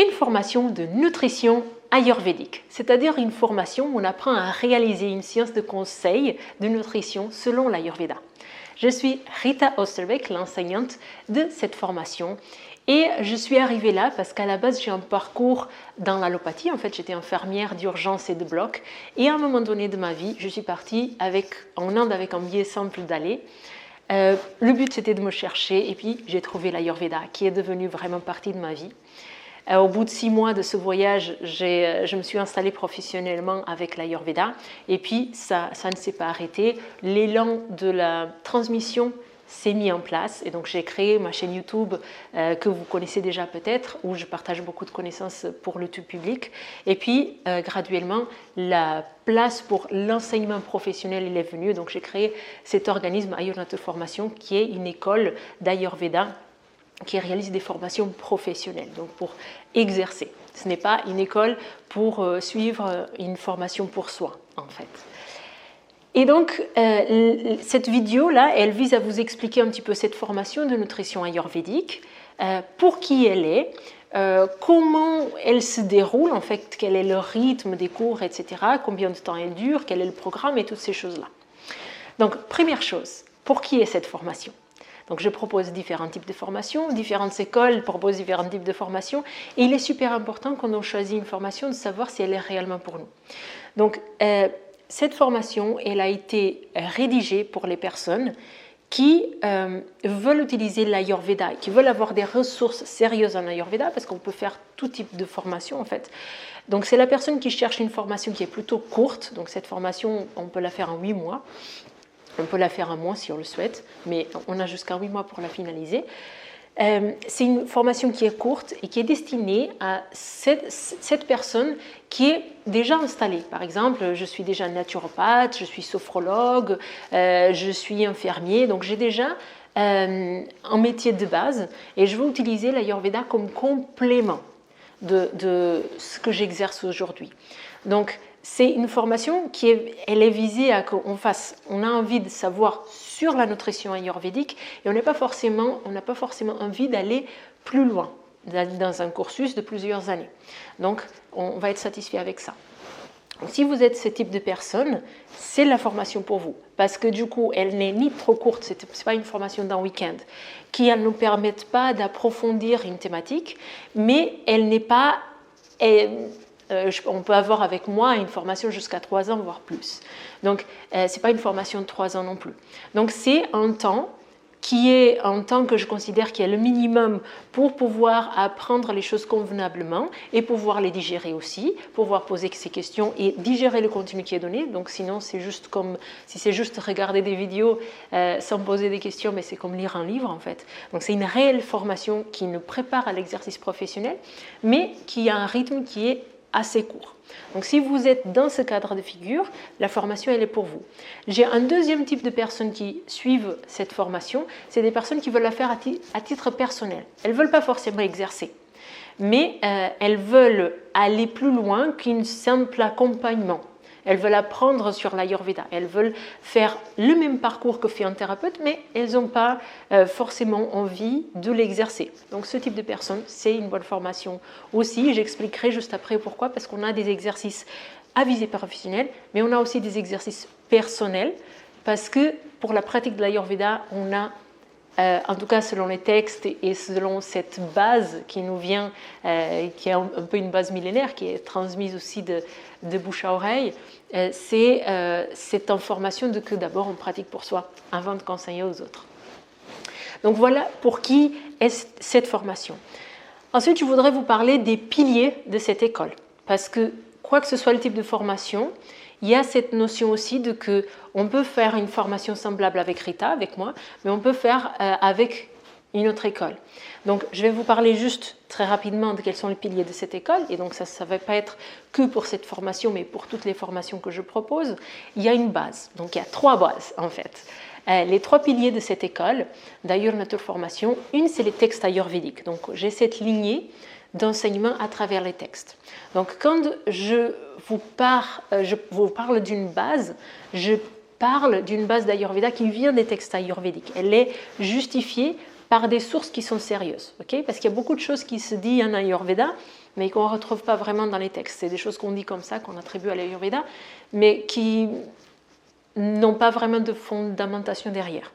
une formation de nutrition ayurvédique, c'est-à-dire une formation où on apprend à réaliser une séance de conseil de nutrition selon l'Ayurveda. Je suis Rita Osterbeck, l'enseignante de cette formation. Et je suis arrivée là parce qu'à la base, j'ai un parcours dans l'allopathie. En fait, j'étais infirmière d'urgence et de bloc. Et à un moment donné de ma vie, je suis partie en Inde avec un billet simple d'aller. Le but, c'était de me chercher. Et puis, j'ai trouvé l'Ayurveda qui est devenu vraiment partie de ma vie. Au bout de 6 mois de ce voyage, je me suis installée professionnellement avec l'Ayurveda. Et puis, ça ne s'est pas arrêté. L'élan de la transmission s'est mis en place et donc j'ai créé ma chaîne YouTube que vous connaissez déjà peut-être, où je partage beaucoup de connaissances pour le tout public. Et puis graduellement la place pour l'enseignement professionnel il est venue, donc j'ai créé cet organisme Ayurnatur Formation qui est une école d'Ayurveda qui réalise des formations professionnelles, donc pour exercer. Ce n'est pas une école pour suivre une formation pour soi en fait. Et donc, cette vidéo-là, elle vise à vous expliquer un petit peu cette formation de nutrition ayurvédique, pour qui elle est, comment elle se déroule, en fait, quel est le rythme des cours, etc., combien de temps elle dure, quel est le programme et toutes ces choses-là. Donc, première chose, pour qui est cette formation ? Donc, je propose différents types de formations, différentes écoles proposent différents types de formations, et il est super important quand on choisit une formation de savoir si elle est réellement pour nous. Donc, cette formation, elle a été rédigée pour les personnes qui veulent utiliser l'Ayurveda, qui veulent avoir des ressources sérieuses en Ayurveda, parce qu'on peut faire tout type de formation en fait. Donc c'est la personne qui cherche une formation qui est plutôt courte, donc cette formation, on peut la faire en 8 mois, on peut la faire en mois si on le souhaite, mais on a jusqu'à 8 mois pour la finaliser. C'est une formation qui est courte et qui est destinée à cette personne qui est déjà installée. Par exemple, je suis déjà naturopathe, je suis sophrologue, je suis infirmier, donc j'ai déjà un métier de base et je veux utiliser l'Ayurveda comme complément de ce que j'exerce aujourd'hui. Donc, c'est une formation elle est visée à qu'on fasse, on a envie de savoir sur la nutrition ayurvédique et on n'a pas forcément envie d'aller plus loin dans un cursus de plusieurs années. Donc, on va être satisfait avec ça. Donc, si vous êtes ce type de personne, c'est la formation pour vous. Parce que du coup, elle n'est ni trop courte, ce n'est pas une formation d'un week-end, qui ne nous permette pas d'approfondir une thématique, mais elle n'est pas... on peut avoir avec moi une formation jusqu'à 3 ans, voire plus. Donc, ce n'est pas une formation de 3 ans non plus. Donc, c'est un temps que je considère qui est le minimum pour pouvoir apprendre les choses convenablement et pouvoir les digérer aussi, pouvoir poser ces questions et digérer le contenu qui est donné. Donc, sinon, c'est juste comme si c'est juste regarder des vidéos sans poser des questions, mais c'est comme lire un livre en fait. Donc, c'est une réelle formation qui nous prépare à l'exercice professionnel, mais qui a un rythme qui est assez court. Donc si vous êtes dans ce cadre de figure, la formation elle est pour vous. J'ai un deuxième type de personnes qui suivent cette formation, c'est des personnes qui veulent la faire à titre personnel. Elles ne veulent pas forcément exercer, mais elles veulent aller plus loin qu'un simple accompagnement. Elles veulent apprendre sur l'Ayurveda, elles veulent faire le même parcours que fait un thérapeute, mais elles n'ont pas forcément envie de l'exercer. Donc ce type de personnes, c'est une bonne formation aussi. J'expliquerai juste après pourquoi, parce qu'on a des exercices à visée professionnelle, mais on a aussi des exercices personnels, parce que pour la pratique de l'Ayurveda, on a en tout cas selon les textes et selon cette base qui nous vient, qui est un peu une base millénaire, qui est transmise aussi de bouche à oreille, c'est cette information que d'abord on pratique pour soi avant de conseiller aux autres. Donc voilà pour qui est cette formation. Ensuite, je voudrais vous parler des piliers de cette école, parce que quoi que ce soit le type de formation, il y a cette notion aussi qu'on peut faire une formation semblable avec Rita, avec moi, mais on peut faire avec une autre école. Donc, je vais vous parler juste très rapidement de quels sont les piliers de cette école. Et donc, ça ne va pas être que pour cette formation, mais pour toutes les formations que je propose. Il y a une base. Donc, il y a 3 bases, en fait. Les 3 piliers de cette école d'Ayurnatur Formation, une, c'est les textes ayurvédiques. Donc, j'ai cette lignée d'enseignement à travers les textes. Donc, quand je vous parle d'une base, je parle d'une base d'Ayurveda qui vient des textes ayurvédiques. Elle est justifiée par des sources qui sont sérieuses, okay? Parce qu'il y a beaucoup de choses qui se disent en Ayurveda, mais qu'on ne retrouve pas vraiment dans les textes. C'est des choses qu'on dit comme ça, qu'on attribue à l'Ayurveda, mais qui n'ont pas vraiment de fondamentation derrière.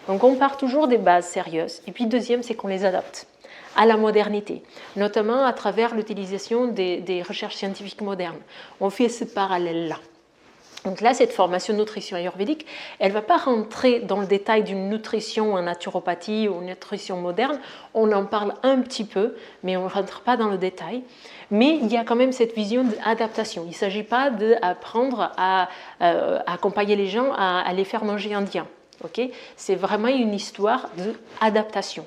Donc on part toujours des bases sérieuses. Et puis deuxième, c'est qu'on les adapte à la modernité, notamment à travers l'utilisation des recherches scientifiques modernes. On fait ce parallèle-là. Donc là, cette formation nutrition ayurvédique, elle ne va pas rentrer dans le détail d'une nutrition en naturopathie ou une nutrition moderne. On en parle un petit peu, mais on ne rentre pas dans le détail. Mais il y a quand même cette vision d'adaptation. Il ne s'agit pas d'apprendre à accompagner les gens à les faire manger indien. Okay, c'est vraiment une histoire d'adaptation.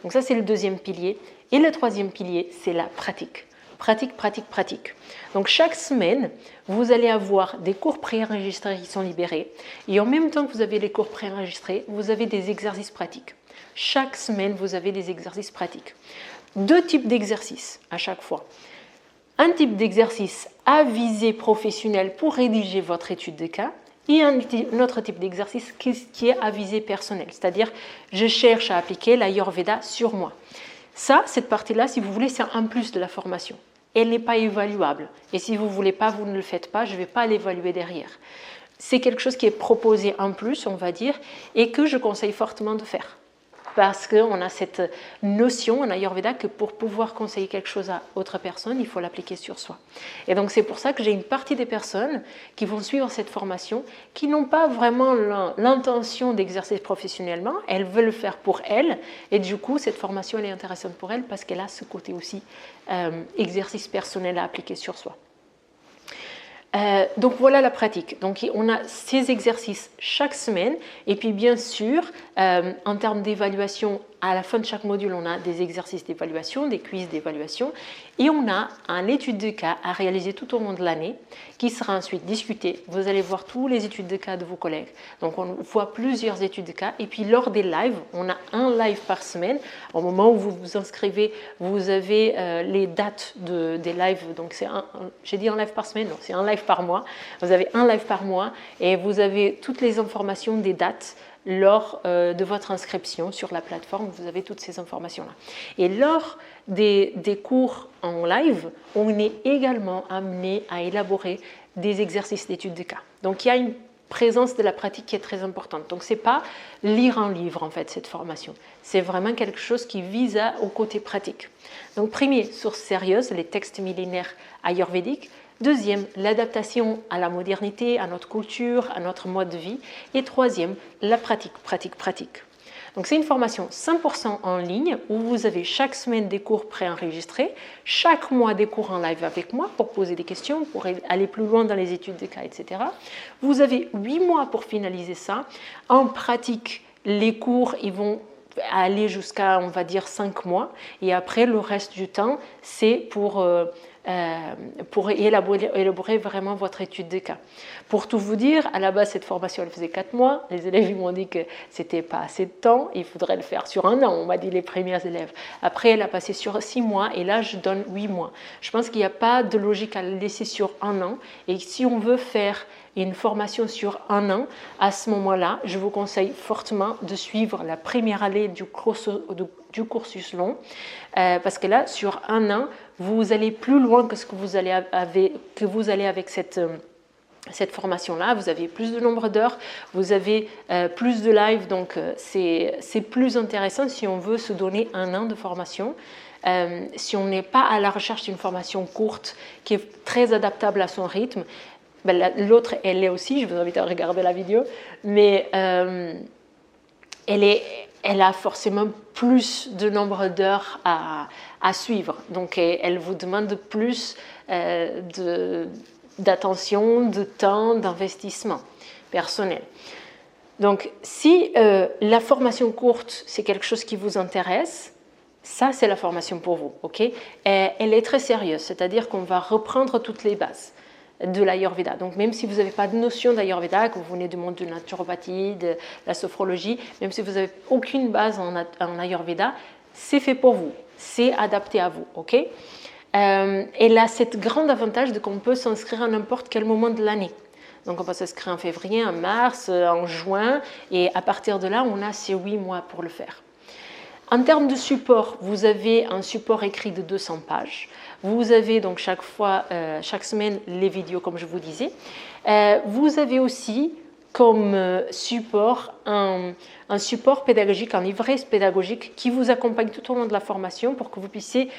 Donc ça, c'est le deuxième pilier. Et le troisième pilier, c'est la pratique. Pratique, pratique, pratique. Donc chaque semaine, vous allez avoir des cours préenregistrés qui sont libérés. Et en même temps que vous avez les cours préenregistrés, vous avez des exercices pratiques. Chaque semaine, vous avez des exercices pratiques. 2 types d'exercices à chaque fois. Un type d'exercice à visée professionnelle pour rédiger votre étude de cas. Et un autre type d'exercice qui est à visée personnelle. C'est-à-dire, je cherche à appliquer l'Ayurveda sur moi. Ça, cette partie-là, si vous voulez, c'est un plus de la formation. Elle n'est pas évaluable. Et si vous ne voulez pas, vous ne le faites pas, je ne vais pas l'évaluer derrière. C'est quelque chose qui est proposé en plus, on va dire, et que je conseille fortement de faire. Parce qu'on a cette notion en Ayurveda que pour pouvoir conseiller quelque chose à autre personne, il faut l'appliquer sur soi. Et donc c'est pour ça que j'ai une partie des personnes qui vont suivre cette formation, qui n'ont pas vraiment l'intention d'exercer professionnellement, elles veulent le faire pour elles, et du coup cette formation elle est intéressante pour elles parce qu'elle a ce côté aussi exercice personnel à appliquer sur soi. Donc voilà la pratique. Donc on a ces exercices chaque semaine et puis bien sûr en termes d'évaluation, à la fin de chaque module on a des exercices d'évaluation, des quiz d'évaluation et on a une étude de cas à réaliser tout au long de l'année qui sera ensuite discutée. Vous allez voir tous les études de cas de vos collègues. Donc on voit plusieurs études de cas et puis lors des lives, on a un live par semaine. Au moment où vous vous inscrivez, vous avez les dates des lives. Donc j'ai dit un live par semaine, non, c'est un live par mois. Vous avez un live par mois et vous avez toutes les informations des dates lors de votre inscription sur la plateforme. Vous avez toutes ces informations-là. Et lors des cours en live, on est également amené à élaborer des exercices d'études de cas. Donc il y a une présence de la pratique qui est très importante. Donc ce n'est pas lire un livre en fait cette formation. C'est vraiment quelque chose qui vise au côté pratique. Donc premier, source sérieuse, les textes millénaires ayurvédiques. Deuxième, l'adaptation à la modernité, à notre culture, à notre mode de vie. Et troisième, la pratique, pratique, pratique. Donc c'est une formation 100% en ligne où vous avez chaque semaine des cours préenregistrés, chaque mois des cours en live avec moi pour poser des questions, pour aller plus loin dans les études de cas, etc. Vous avez 8 mois pour finaliser ça. En pratique, les cours, ils vont aller jusqu'à, on va dire, 5 mois. Et après, le reste du temps, c'est pour élaborer vraiment votre étude de cas. Pour tout vous dire, à la base, cette formation, elle faisait 4 mois. Les élèves ils m'ont dit que ce n'était pas assez de temps. Il faudrait le faire sur 1 an, on m'a dit les premiers élèves. Après, elle a passé sur 6 mois et là, je donne 8 mois. Je pense qu'il n'y a pas de logique à le laisser sur 1 an. Et si on veut faire une formation sur 1 an, à ce moment-là, je vous conseille fortement de suivre la première année du cursus long, parce que là, sur 1 an, vous allez plus loin que ce que vous allez avec cette formation-là. Vous avez plus de nombre d'heures, vous avez plus de live, donc c'est plus intéressant si on veut se donner 1 an de formation. Si on n'est pas à la recherche d'une formation courte qui est très adaptable à son rythme, l'autre, elle l'est aussi, je vous invite à regarder la vidéo, mais elle a forcément plus de nombre d'heures à suivre. Donc, elle vous demande plus d'attention, de temps, d'investissement personnel. Donc, si la formation courte, c'est quelque chose qui vous intéresse, ça, c'est la formation pour vous. Okay? Elle est très sérieuse, c'est-à-dire qu'on va reprendre toutes les bases de l'Ayurveda. Donc même si vous n'avez pas de notion d'Ayurveda, que vous venez du monde de la naturopathie, de la sophrologie, même si vous n'avez aucune base en Ayurveda, c'est fait pour vous, c'est adapté à vous. Okay? Elle a cette grande avantage de qu'on peut s'inscrire à n'importe quel moment de l'année. Donc on peut s'inscrire en février, en mars, en juin, et à partir de là, on a ces 8 mois pour le faire. En termes de support, vous avez un support écrit de 200 pages. Vous avez donc chaque semaine les vidéos comme je vous disais. Vous avez aussi comme support un support pédagogique, un livret pédagogique qui vous accompagne tout au long de la formation pour que vous puissiez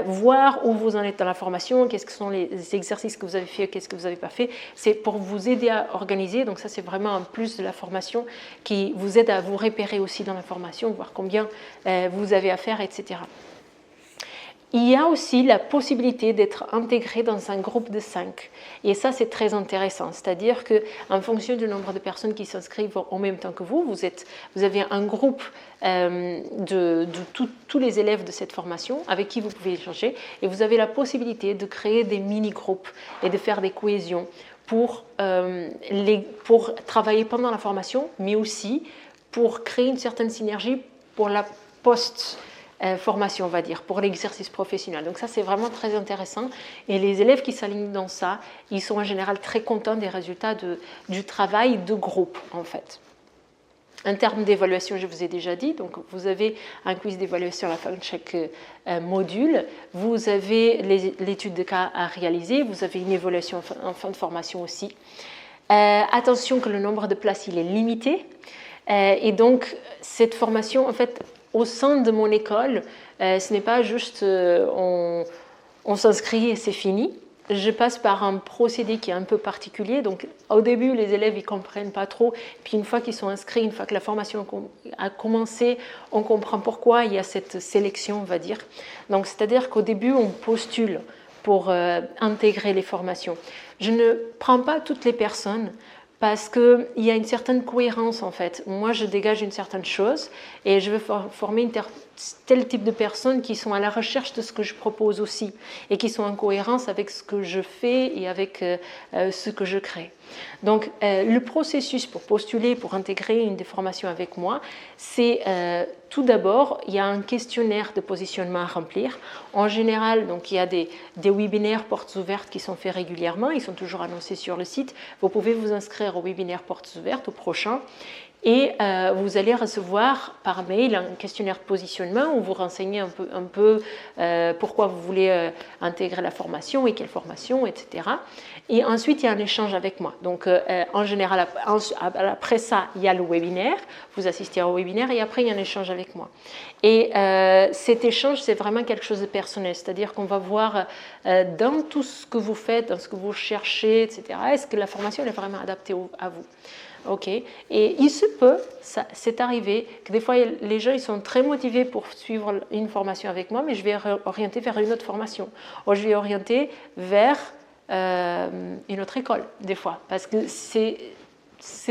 voir où vous en êtes dans la formation, qu'est-ce que sont les exercices que vous avez fait, qu'est-ce que vous n'avez pas fait. C'est pour vous aider à organiser, donc ça c'est vraiment un plus de la formation qui vous aide à vous repérer aussi dans la formation, voir combien vous avez à faire, etc. Il y a aussi la possibilité d'être intégré dans un groupe de 5. Et ça, c'est très intéressant. C'est-à-dire qu'en fonction du nombre de personnes qui s'inscrivent en même temps que vous, vous avez un groupe de tous les élèves de cette formation avec qui vous pouvez échanger. Et vous avez la possibilité de créer des mini-groupes et de faire des cohésions pour travailler pendant la formation, mais aussi pour créer une certaine synergie pour la post-formation, on va dire, pour l'exercice professionnel. Donc ça, c'est vraiment très intéressant. Et les élèves qui s'alignent dans ça, ils sont en général très contents des résultats du travail de groupe, en fait. En termes d'évaluation, je vous ai déjà dit, donc vous avez un quiz d'évaluation à la fin de chaque module, vous avez l'étude de cas à réaliser, vous avez une évaluation en fin de formation aussi. Attention que le nombre de places, il est limité. Et donc, cette formation, en fait, au sein de mon école, ce n'est pas juste on s'inscrit et c'est fini. Je passe par un procédé qui est un peu particulier. Donc, au début, les élèves ne comprennent pas trop. Puis, une fois qu'ils sont inscrits, une fois que la formation a commencé, on comprend pourquoi il y a cette sélection, on va dire. Donc, c'est-à-dire qu'au début, on postule pour intégrer les formations. Je ne prends pas toutes les personnes parce qu'il y a une certaine cohérence en fait. Moi, je dégage une certaine chose et je veux former tel type de personnes qui sont à la recherche de ce que je propose aussi et qui sont en cohérence avec ce que je fais et avec ce que je crée. Donc, le processus pour postuler, pour intégrer une des formations avec moi, c'est tout d'abord, il y a un questionnaire de positionnement à remplir. En général, donc, il y a des webinaires portes ouvertes qui sont faits régulièrement. Ils sont toujours annoncés sur le site. Vous pouvez vous inscrire au webinaire portes ouvertes, au prochain. Et vous allez recevoir par mail un questionnaire de positionnement où vous renseignez un peu pourquoi vous voulez intégrer la formation et quelle formation, etc. Et ensuite, il y a un échange avec moi. Donc, en général, après ça, il y a le webinaire. Vous assistez au webinaire et après, il y a un échange avec moi. Et cet échange, c'est vraiment quelque chose de personnel. C'est-à-dire qu'on va voir dans tout ce que vous faites, dans ce que vous cherchez, etc. Est-ce que la formation est vraiment adaptée à vous? Ok. Et il se peut, c'est arrivé, que des fois les gens ils sont très motivés pour suivre une formation avec moi, mais je vais orienter vers une autre formation. Ou je vais orienter vers une autre école, des fois. Parce que c'est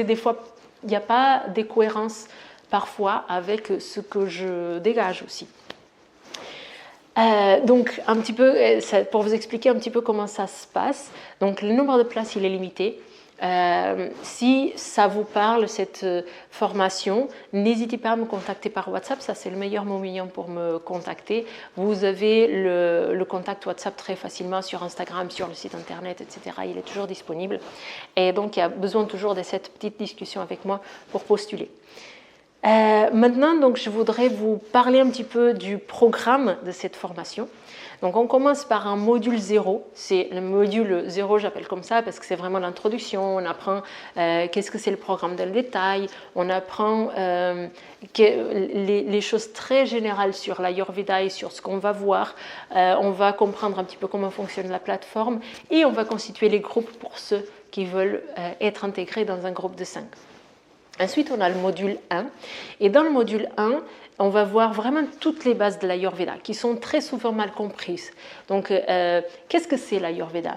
des fois, il n'y a pas de cohérence parfois avec ce que je dégage aussi. Donc, un petit peu, pour vous expliquer un petit peu comment ça se passe. Donc, le nombre de places, il est limité. Si ça vous parle, cette formation, n'hésitez pas à me contacter par WhatsApp, ça c'est le meilleur moyen pour me contacter. Vous avez le contact WhatsApp très facilement sur Instagram, sur le site internet, etc. Il est toujours disponible. Et donc il y a besoin toujours de cette petite discussion avec moi pour postuler. Maintenant, donc, je voudrais vous parler un petit peu du programme de cette formation. Donc, on commence par un module 0. C'est le module 0, j'appelle comme ça, parce que c'est vraiment l'introduction. On apprend qu'est-ce que c'est le programme dans le détail. On apprend les choses très générales sur l'Ayurveda et sur ce qu'on va voir. On va comprendre un petit peu comment fonctionne la plateforme et on va constituer les groupes pour ceux qui veulent être intégrés dans un groupe de 5. Ensuite, on a le module 1. Et dans le module 1, on va voir vraiment toutes les bases de l'Ayurveda qui sont très souvent mal comprises. Donc, qu'est-ce que c'est l'Ayurveda?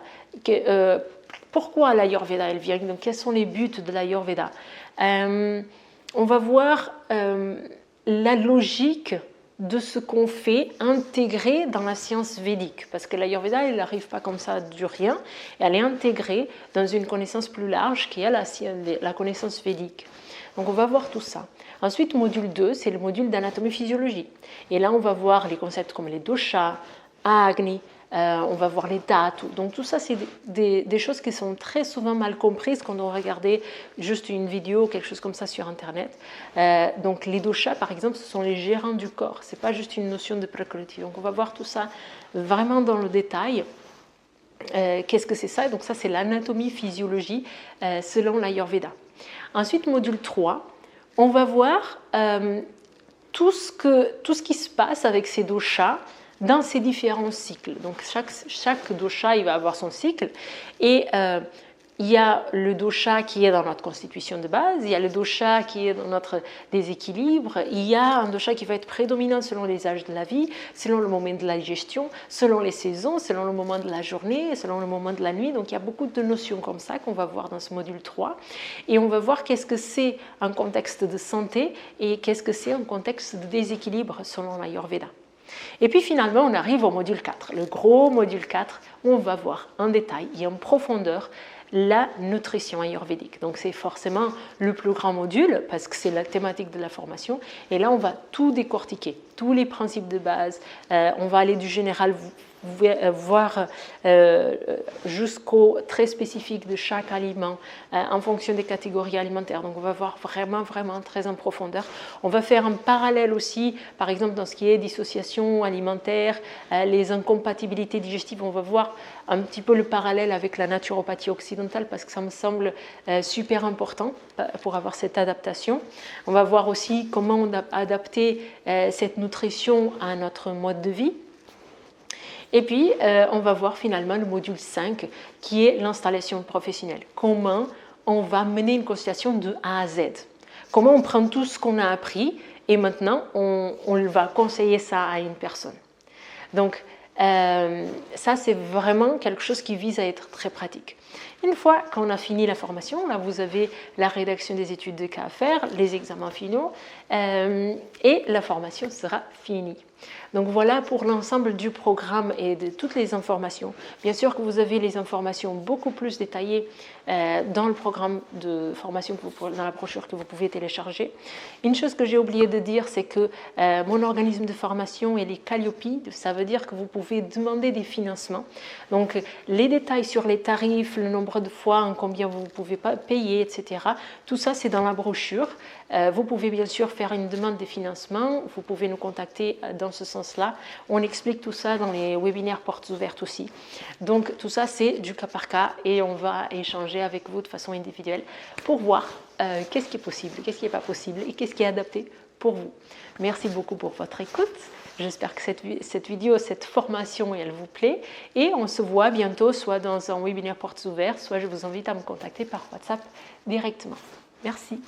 Pourquoi l'Ayurveda elle vient? Donc, quels sont les buts de l'Ayurveda? On va voir la logique de ce qu'on fait intégré dans la science védique. Parce que l'Ayurveda, elle n'arrive pas comme ça du rien. Elle est intégrée dans une connaissance plus large qui est la connaissance védique. Donc, on va voir tout ça. Ensuite, module 2, c'est le module d'anatomie-physiologie. Et là, on va voir les concepts comme les doshas, Agni, on va voir les dates. Donc tout ça, c'est des choses qui sont très souvent mal comprises quand on regarde juste une vidéo ou quelque chose comme ça sur Internet. Donc les doshas, par exemple, ce sont les gérants du corps. Ce n'est pas juste une notion de prakriti. Donc on va voir tout ça vraiment dans le détail. Qu'est-ce que c'est ça? Donc ça, c'est l'anatomie, physiologie selon l'Ayurveda. Ensuite, module 3, on va voir tout ce qui se passe avec ces doshas dans ces différents cycles. Donc chaque dosha, il va avoir son cycle. Et il y a le dosha qui est dans notre constitution de base, il y a le dosha qui est dans notre déséquilibre, il y a un dosha qui va être prédominant selon les âges de la vie, selon le moment de la digestion, selon les saisons, selon le moment de la journée, selon le moment de la nuit. Donc il y a beaucoup de notions comme ça qu'on va voir dans ce module 3. Et on va voir qu'est-ce que c'est un contexte de santé et qu'est-ce que c'est un contexte de déséquilibre selon l'Ayurveda. Et puis finalement, on arrive au module 4, le gros module 4, où on va voir en détail et en profondeur la nutrition ayurvédique. Donc c'est forcément le plus grand module parce que c'est la thématique de la formation. Et là, on va tout décortiquer, tous les principes de base. On va aller du général voir jusqu'au très spécifique de chaque aliment en fonction des catégories alimentaires. Donc on va voir vraiment très en profondeur. On va faire un parallèle aussi, par exemple dans ce qui est dissociation alimentaire, les incompatibilités digestives. On va voir un petit peu le parallèle avec la naturopathie occidentale parce que ça me semble super important pour avoir cette adaptation. On va voir aussi comment adapter cette nutrition à notre mode de vie. Et puis, on va voir finalement le module 5 qui est l'installation professionnelle. Comment on va mener une consultation de A à Z. Comment on prend tout ce qu'on a appris et maintenant on va conseiller ça à une personne. Donc, ça, c'est vraiment quelque chose qui vise à être très pratique. Une fois qu'on a fini la formation, là vous avez la rédaction des études de cas à faire, les examens finaux et la formation sera finie. Donc voilà pour l'ensemble du programme et de toutes les informations. Bien sûr que vous avez les informations beaucoup plus détaillées dans le programme de formation, dans la brochure que vous pouvez télécharger. Une chose que j'ai oublié de dire, c'est que mon organisme de formation est les Calliope, ça veut dire que vous pouvez demander des financements. Donc les détails sur les tarifs, le nombre de fois, en combien vous pouvez payer, etc. Tout ça, c'est dans la brochure. Vous pouvez bien sûr faire une demande de financement, vous pouvez nous contacter dans ce sens-là. On explique tout ça dans les webinaires portes ouvertes aussi. Donc tout ça, c'est du cas par cas et on va échanger avec vous de façon individuelle pour voir qu'est-ce qui est possible, qu'est-ce qui n'est pas possible et qu'est-ce qui est adapté pour vous. Merci beaucoup pour votre écoute. J'espère que cette vidéo, cette formation, elle vous plaît. Et on se voit bientôt, soit dans un webinaire portes ouvertes, soit je vous invite à me contacter par WhatsApp directement. Merci.